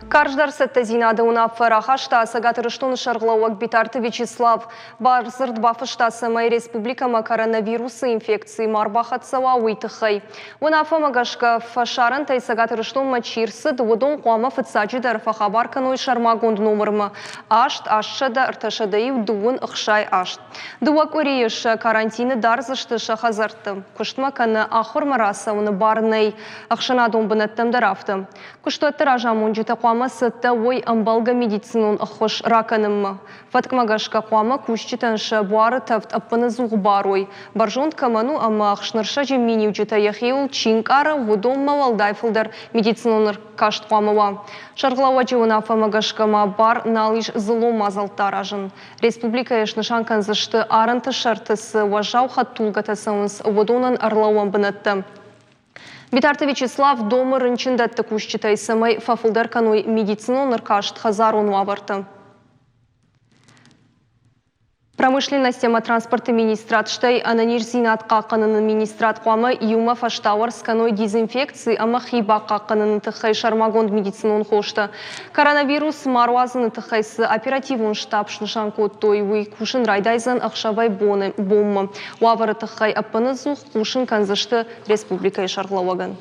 Карждар сәттәзинады унафы штасы гатырыштуны шарғылауак битарты Вячеслав Барзырд бафы штасы май республикама коронавирусы инфекции марбахатсава уйтықай. Унафы магашка фашарын тайса гатырыштун мачирсы дуыдун қуама фыцаджидар фахабарканой шармагонд номермы. Ашт, ашшада, ырташадаив дуын ықшай ашт. Дуак уриеш карантины дарзышты шахазарты. Куштма каны ахыр мараса уны барнай ақшанадун бінаттым дарафты. Куштуаттыр ажамунжита қуама сытта ой амбалга медицинун ахош раканыммы. Фаткмагашка қуама кушчитанша буары тафт аппаны зуғбаруй. Баржунд каману ама ақшнырша жеммини уджита яхеул чинкара вудомма валдайфылдар медицинуныр кашт қуамыва. Шарғылауа жеуна фамагашкама бар налиш зылом азалтаражын. Республика ешнышан канзышты арынты шартысы важау хаттулгатасыңыз вудонын арлауан бінатты. Битарты Вячеслав домы рынчындатты кушчитай самай фафылдар каной медицину ныркашт хазарун ваварты. Промышленность тема транспорта министрат штай ананир зинат қаққанының министрат қуамы юма фаштауар сканой дезинфекции ама хиба қаққанының тұқай шармагонд медицинун хошты. Коронавирус маруазының тұқайсы оперативун штаб шнышан коттой уй кушын райдайзан ақшабай боммы. Уавары тұқай аппаны зух кушын канзышты республика шарғылауаган.